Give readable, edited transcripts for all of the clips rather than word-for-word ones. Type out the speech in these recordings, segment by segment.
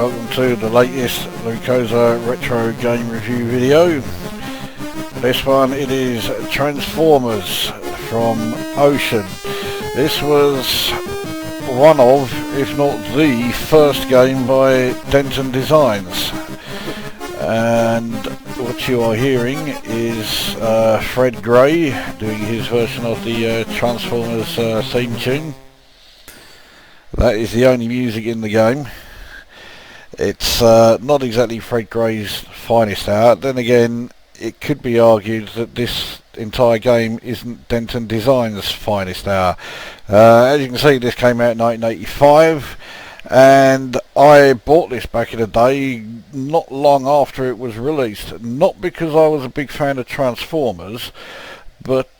welcome to the latest Lukozer retro game review video. This one, it is Transformers from Ocean. This was one of, if not the first game by Denton Designs, and what you are hearing is Fred Gray doing his version of the Transformers theme tune. That is the only music in the game. It's not exactly Fred Gray's finest hour. Then again, it could be argued that this entire game isn't Denton Designs' finest hour. As you can see, this came out in 1985, and I bought this back in the day, not long after it was released. Not because I was a big fan of Transformers, but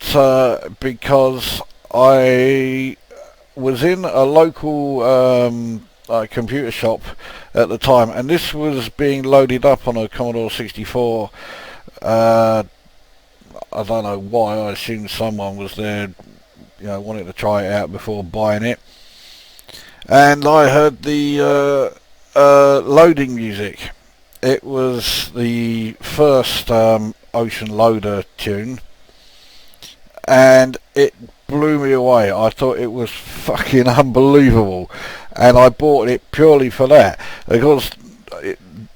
because I was in a local computer shop at the time, and this was being loaded up on a Commodore 64. I don't know why. I assumed someone was there, you know, wanting to try it out before buying it, and I heard the loading music. It was the first Ocean Loader tune, and it blew me away. I thought it was fucking unbelievable, and I bought it purely for that, because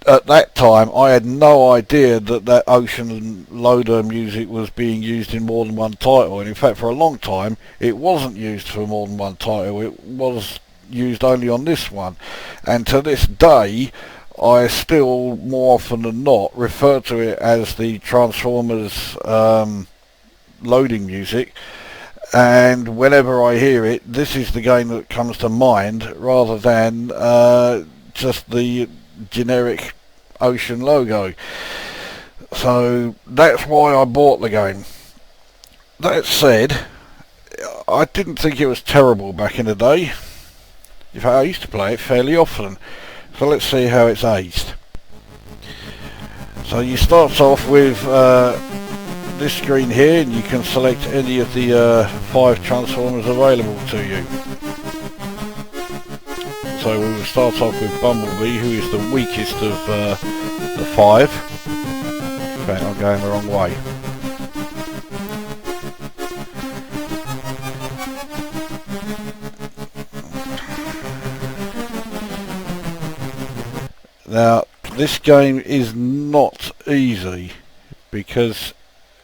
at that time I had no idea that Ocean Loader music was being used in more than one title, and in fact for a long time it wasn't used for more than one title. It was used only on this one, and to this day I still, more often than not, refer to it as the Transformers loading music. And whenever I hear it, this is the game that comes to mind, rather than just the generic Ocean logo. So that's why I bought the game. That said, I didn't think it was terrible back in the day. In fact, I used to play it fairly often. So let's see how it's aged. So you start off with this screen here, and you can select any of the 5 Transformers available to you. So we will start off with Bumblebee, who is the weakest of the 5. In fact, I'm going the wrong way. Now, this game is not easy, because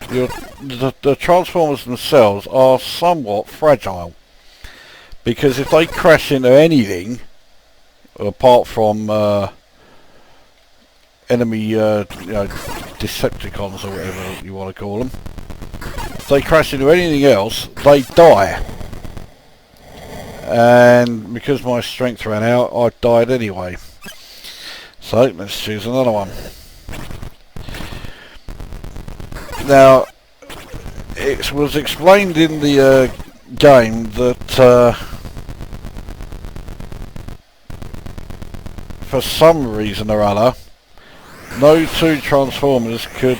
the Transformers themselves are somewhat fragile, because if they crash into anything apart from enemy Decepticons or whatever you want to call them, if they crash into anything else they die, and because my strength ran out I died anyway. So let's choose another one. Now, it was explained in the game that for some reason or other, no 2 Transformers could...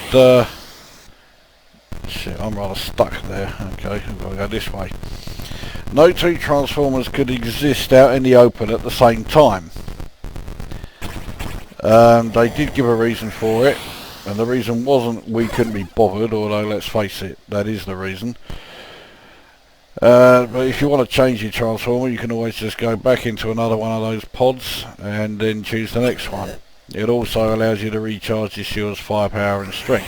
shit, I'm rather stuck there. Okay, I've got to go this way. No 2 Transformers could exist out in the open at the same time. They did give a reason for it. And the reason wasn't we couldn't be bothered, although let's face it, that is the reason. But if you want to change your Transformer, you can always just go back into another one of those pods and then choose the next one. It also allows you to recharge your shield's firepower and strength.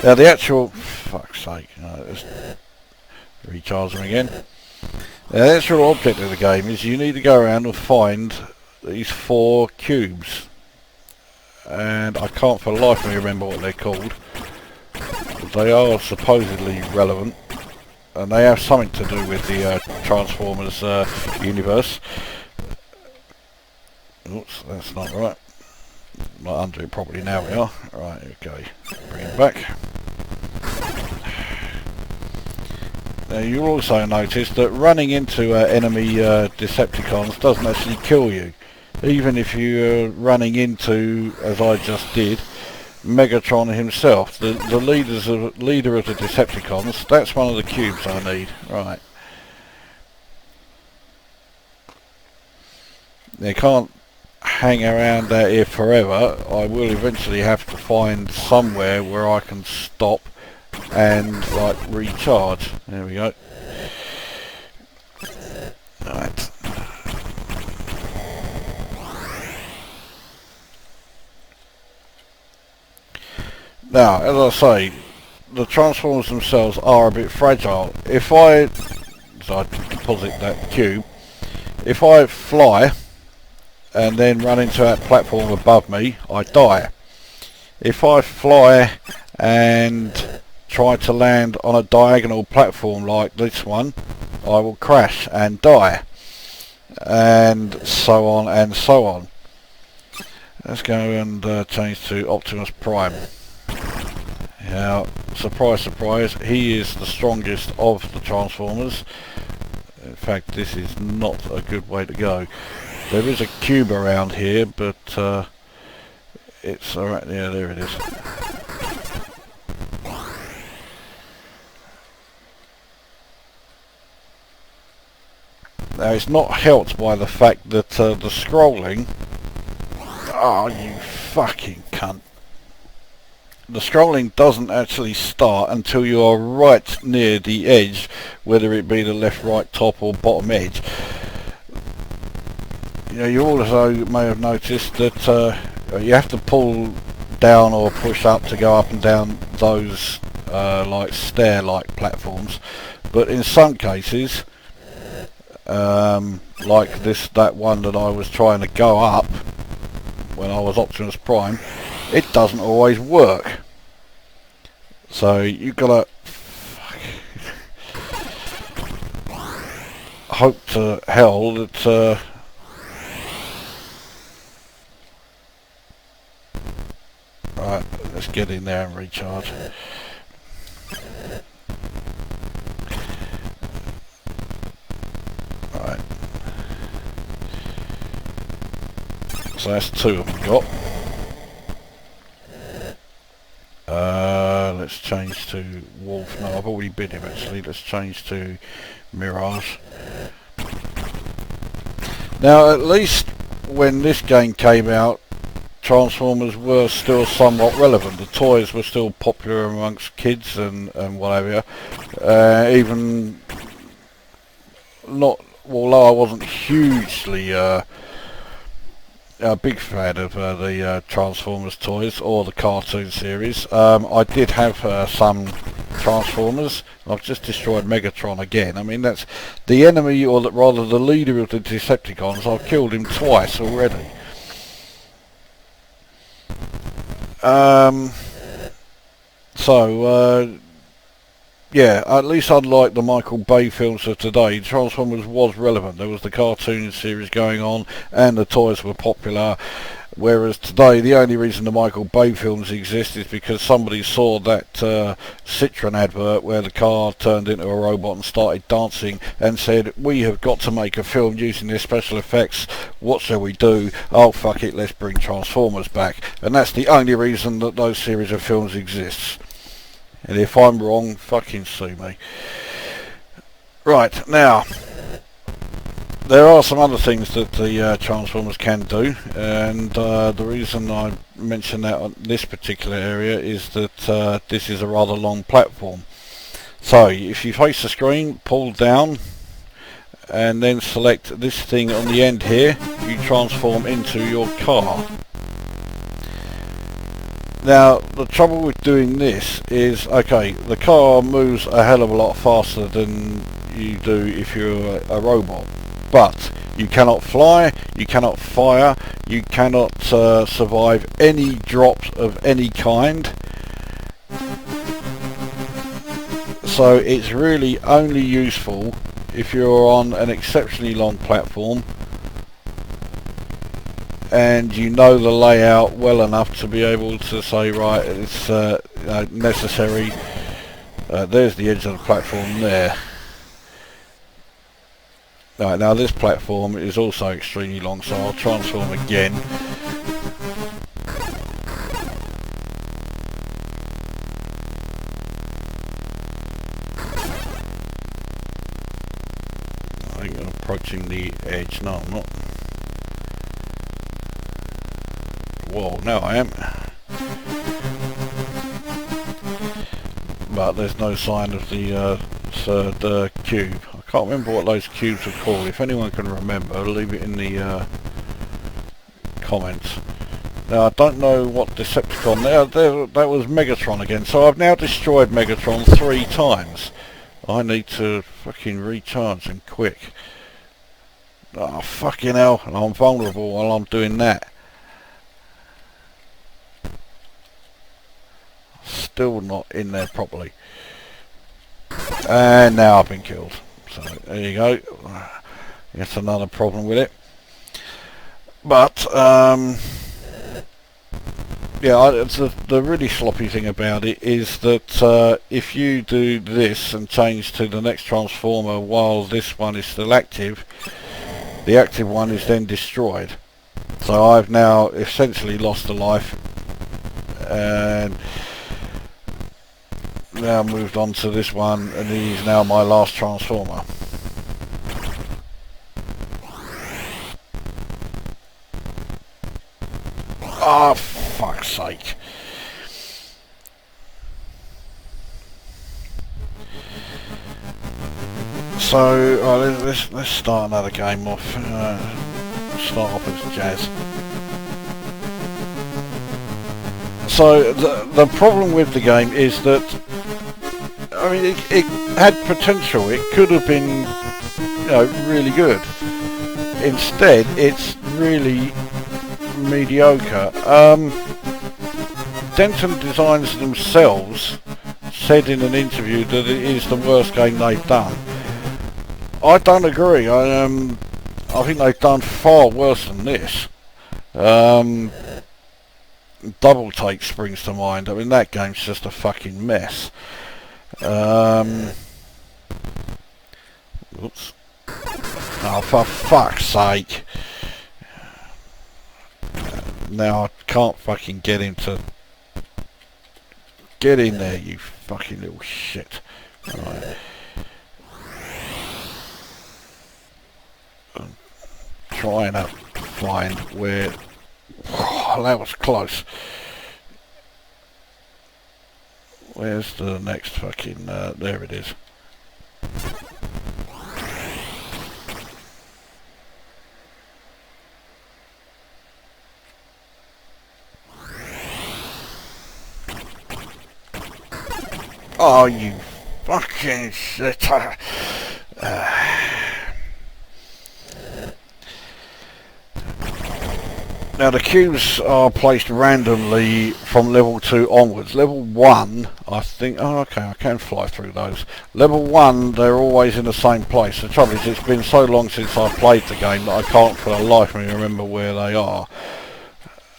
Now the actual... fuck's sake, let's recharge them again. Now the actual object of the game is you need to go around and find these 4 cubes. And I can't for the life of me remember what they're called. They are supposedly relevant, and they have something to do with the Transformers universe. Oops, that's not right. Not under it properly now we are. Right, okay. Bring it back. Now you'll also notice that running into enemy Decepticons doesn't actually kill you. Even if you're running into, as I just did, Megatron himself, the leader of the Decepticons. That's one of the cubes I need. Right. They can't hang around out here forever. I will eventually have to find somewhere where I can stop and like recharge. There we go. Right. Now, as I say, the Transformers themselves are a bit fragile. If I deposit that cube, if I fly and then run into that platform above me, I die. If I fly and try to land on a diagonal platform like this one, I will crash and die. And so on and so on. Let's go and change to Optimus Prime. Now, surprise, surprise, he is the strongest of the Transformers. In fact, this is not a good way to go. There is a cube around here, but it's alright. Yeah, there it is. Now, it's not helped by the fact that the scrolling... Oh, you fucking cunt. The scrolling doesn't actually start until you are right near the edge, whether it be the left, right, top or bottom edge. You know, you also may have noticed that you have to pull down or push up to go up and down those like stair-like platforms, but in some cases, like that one that I was trying to go up when I was Optimus Prime, it doesn't always work. So you've got to hope to hell that right, let's get in there and recharge. Right. So that's two of them got. Let's change to Wolf. No, I've already been him actually. Let's change to Mirage. Now, at least when this game came out, Transformers were still somewhat relevant. The toys were still popular amongst kids and whatever. Even not, although I wasn't hugely a big fan of the Transformers toys or the cartoon series. I did have some Transformers. I've just destroyed Megatron again. I mean, that's the enemy, or rather the leader of the Decepticons. I've killed him twice already. Yeah, at least unlike the Michael Bay films of today, Transformers was relevant. There was the cartoon series going on and the toys were popular, whereas today the only reason the Michael Bay films exist is because somebody saw that Citroen advert where the car turned into a robot and started dancing and said, we have got to make a film using their special effects. What shall we do? Oh, fuck it, let's bring Transformers back. And that's the only reason that those series of films exist. And if I'm wrong, fucking sue me. Right, now, there are some other things that the Transformers can do, and the reason I mention that on this particular area is that this is a rather long platform. So, if you face the screen, pull down, and then select this thing on the end here, you transform into your car. Now, the trouble with doing this is, okay, the car moves a hell of a lot faster than you do if you're a robot, but you cannot fly, you cannot fire, you cannot survive any drops of any kind. So it's really only useful if you're on an exceptionally long platform and you know the layout well enough to be able to say, right, it's necessary. There's the edge of the platform there. Right, now this platform is also extremely long, so I'll transform again. I think I'm approaching the edge. No, I'm not. wall. Now I am. But there's no sign of the third cube. I can't remember what those cubes are called. If anyone can remember, leave it in the comments. Now I don't know what Decepticon, that was Megatron again. So I've now destroyed Megatron 3 times. I need to fucking recharge and quick. Oh fucking hell, and I'm vulnerable while I'm doing that. Still not in there properly. And now I've been killed. So there you go. That's another problem with it. But yeah, the really sloppy thing about it is that if you do this and change to the next transformer while this one is still active, the active one is then destroyed. So I've now essentially lost a life and now moved on to this one, and he's now my last transformer. Oh, fuck's sake. So let's start another game off. Start off as Jazz. So the problem with the game is that, I mean, it had potential. It could have been, you know, really good. Instead, it's really mediocre. Denton Designs themselves said in an interview that it is the worst game they've done. I don't agree. I think they've done far worse than this. Double Take springs to mind. I mean, that game's just a fucking mess. Oops. Oh, for fuck's sake. Now I can't fucking get him to... Get in there, you fucking little shit. Right. I'm trying to find where... Oh, that was close. Where's the next fucking... there it is. Oh, you fucking shit. Now the cubes are placed randomly from level 2 onwards. Level 1, I think... Oh, okay, I can fly through those. Level 1, they're always in the same place. The trouble is, it's been so long since I played the game that I can't for the life of me remember where they are.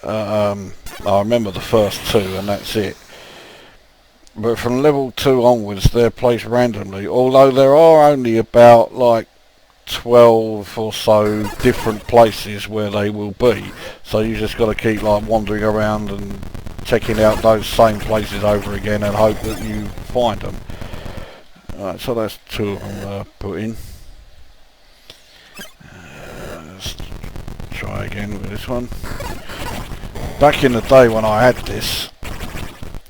I remember the first 2 and that's it. But from level 2 onwards, they're placed randomly. Although there are only about, like, 12 or so different places where they will be, so you just got to keep like wandering around and checking out those same places over again and hope that you find them. Alright, so that's 2 of them put in. Let's try again with this one. Back in the day when I had this,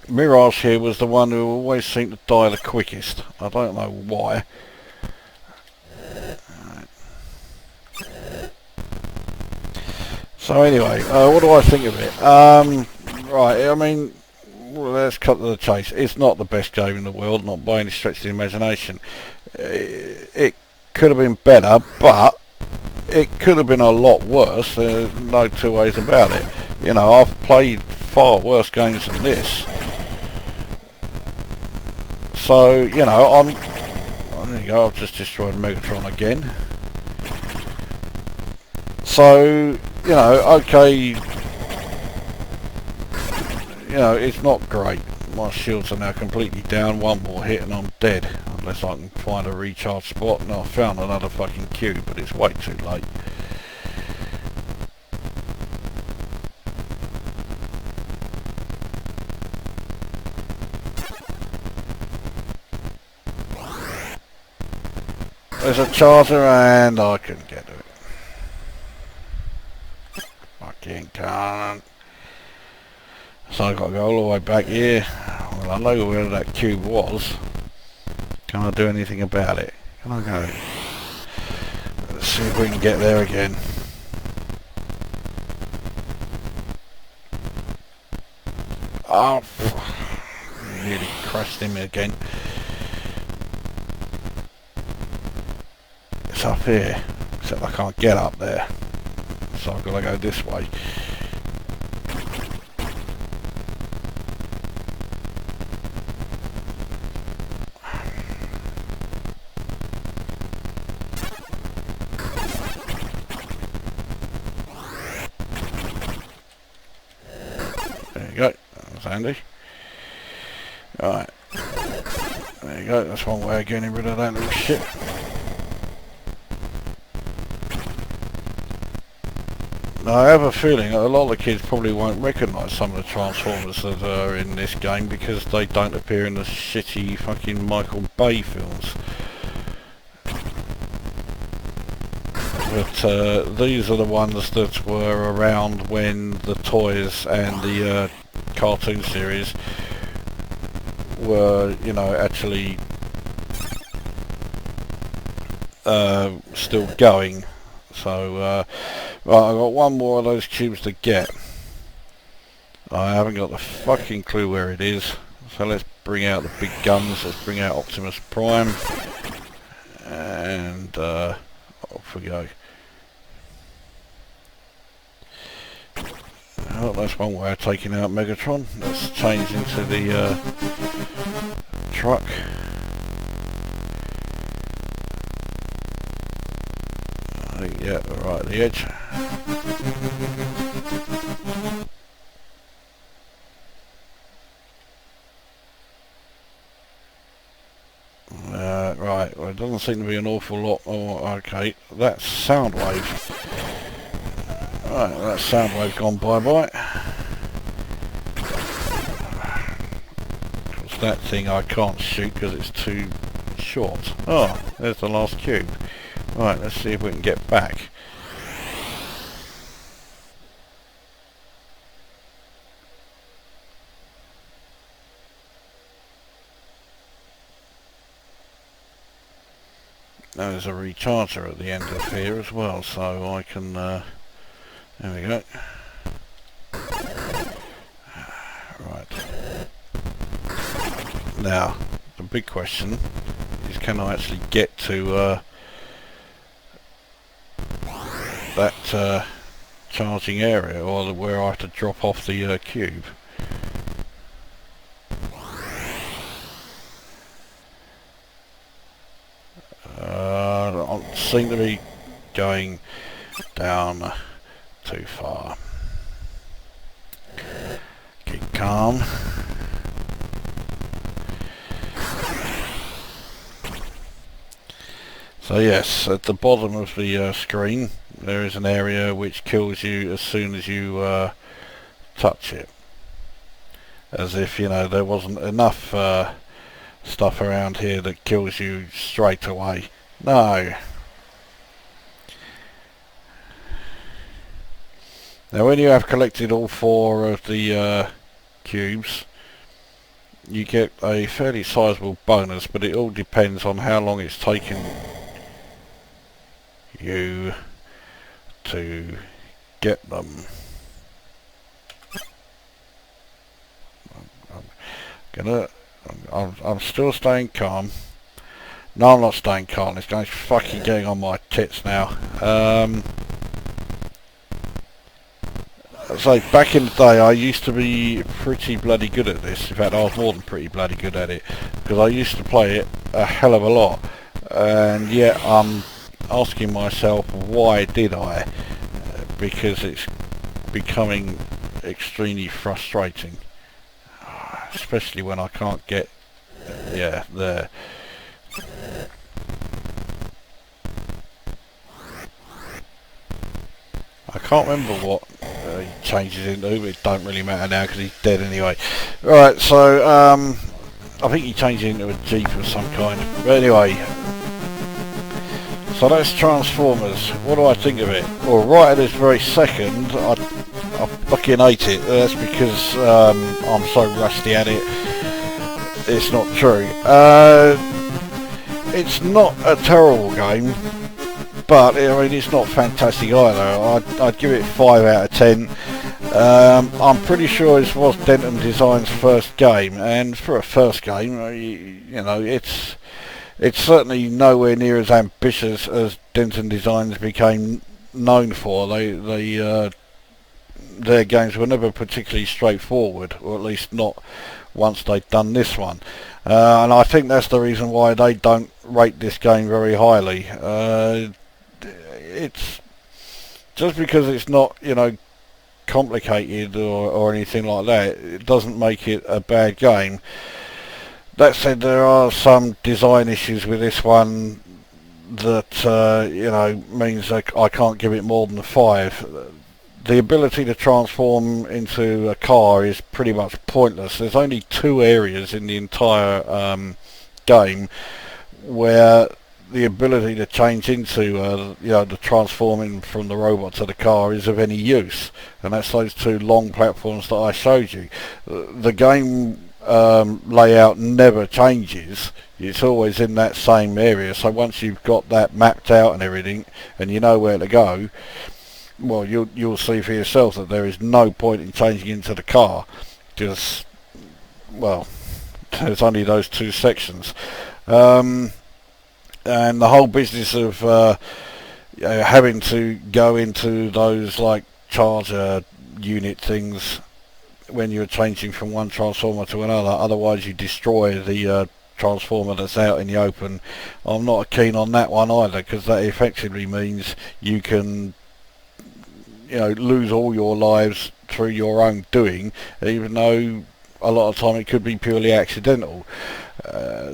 Mirage here was the one who always seemed to die the quickest. I don't know why. So anyway, what do I think of it? Right, I mean, well, let's cut to the chase. It's not the best game in the world, not by any stretch of the imagination. It could have been better, but it could have been a lot worse. There's no 2 ways about it. You know, I've played far worse games than this. So, you know, there you go, I've just destroyed Megatron again. So, you know, okay, you know, it's not great. My shields are now completely down. One more hit and I'm dead. Unless I can find a recharge spot. And I found another fucking cube, but it's way too late. There's a charger and I couldn't get to it. Fucking can't. So I've got to go all the way back here. Well, I know where that cube was. Can I do anything about it? Can I go? Let's see if we can get there again. Oh, really crashed him again. It's up here, except I can't get up there. So I've got to go this way. There you go, that was handy. Right, there you go, that's one way of getting rid of that little shit. Now, I have a feeling that a lot of the kids probably won't recognise some of the Transformers that are in this game because they don't appear in the shitty fucking Michael Bay films. But these are the ones that were around when the toys and the cartoon series were, you know, actually still going. So, right, I've got one more of those cubes to get. I haven't got the fucking clue where it is. So let's bring out the big guns. Let's bring out Optimus Prime. And off we go. Oh, that's one way of taking out Megatron. Let's change into the truck. I think, yeah, right at the edge. Right, well, it doesn't seem to be an awful lot. Oh, okay, that's Soundwave. Right, that's Soundwave gone bye-bye. Because that thing I can't shoot because it's too short. Oh, there's the last cube. Right, let's see if we can get back. Now there's a recharger at the end of here as well, so I can, there we go. Right. Now, the big question is, can I actually get to that charging area, or where I have to drop off the cube? I seem to be going down too far. Keep calm. So yes, at the bottom of the screen there is an area which kills you as soon as you touch it. As if, you know, there wasn't enough stuff around here that kills you straight away. No. Now when you have collected all 4 of the cubes, you get a fairly sizable bonus, but it all depends on how long it's taken you to get them. I'm still staying calm. No, I'm not staying calm. This guy's fucking getting on my tits now. So back in the day, I used to be pretty bloody good at this. In fact, I was more than pretty bloody good at it, because I used to play it a hell of a lot. And yet I'm asking myself, why did I? Because it's becoming extremely frustrating, especially when I can't get, yeah, there. I can't remember what he changes into, but it don't really matter now because he's dead anyway. Right, so I think he changed into a Jeep of some kind. But anyway, so that's Transformers. What do I think of it? Well, right at this very second, I fucking hate it. That's because I'm so rusty at it. It's not true. It's not a terrible game, but I mean it's not fantastic either. I'd give it 5 out of 10. I'm pretty sure this was Denton Designs' first game, and for a first game, you know, it's certainly nowhere near as ambitious as Denton Designs became known for. Their games were never particularly straightforward, or at least not once they'd done this one. And I think that's the reason why they don't rate this game very highly. It's just because it's not, you know, complicated or anything like that, it doesn't make it a bad game. That said, there are some design issues with this one that you know, means that I can't give it more than a 5. The ability to transform into a car is pretty much pointless. There's only 2 areas in the entire game where the ability to change into, you know, the transforming from the robot to the car is of any use, and that's those 2 long platforms that I showed you. The game layout never changes. It's always in that same area, so once you've got that mapped out and everything, and you know where to go, well, you'll see for yourself that there is no point in changing into the car, because, well, there's only those 2 sections. And the whole business of having to go into those like charger unit things when you're changing from one transformer to another, otherwise you destroy the transformer that's out in the open. I'm not keen on that one either, because that effectively means you can, you know, lose all your lives through your own doing, even though a lot of time it could be purely accidental.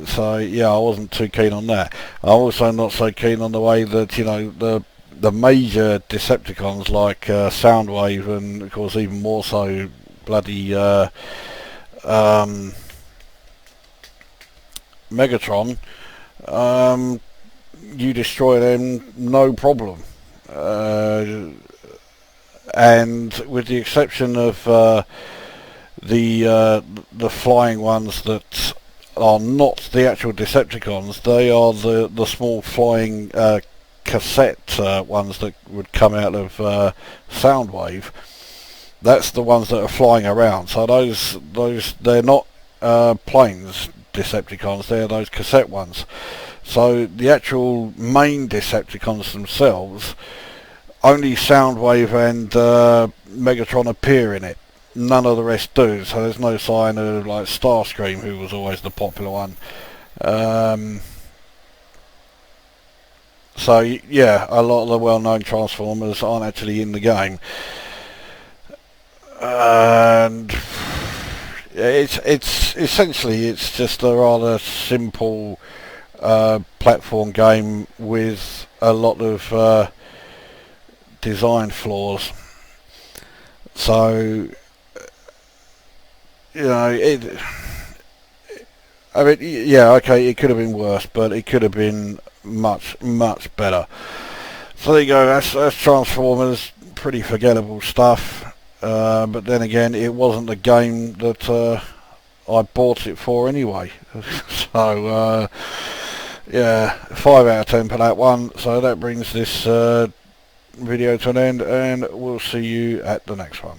So yeah, I wasn't too keen on that. I'm also not so keen on the way that, you know, the major Decepticons like Soundwave, and of course even more so bloody Megatron, you destroy them no problem. And with the exception of the flying ones that are not the actual Decepticons, they are the small flying cassette ones that would come out of Soundwave. That's the ones that are flying around. So those they're not planes Decepticons, they're those cassette ones. So the actual main Decepticons themselves, only Soundwave and Megatron appear in it. None of the rest do, so there's no sign of like Starscream, who was always the popular one. So yeah, a lot of the well-known Transformers aren't actually in the game, and it's essentially it's just a rather simple platform game with a lot of design flaws. So, you know, I mean, yeah, okay, it could have been worse, but it could have been much, much better. So there you go, that's Transformers, pretty forgettable stuff, but then again, it wasn't the game that I bought it for anyway. So, yeah, 5 out of 10 for that one. So that brings this video to an end, and we'll see you at the next one.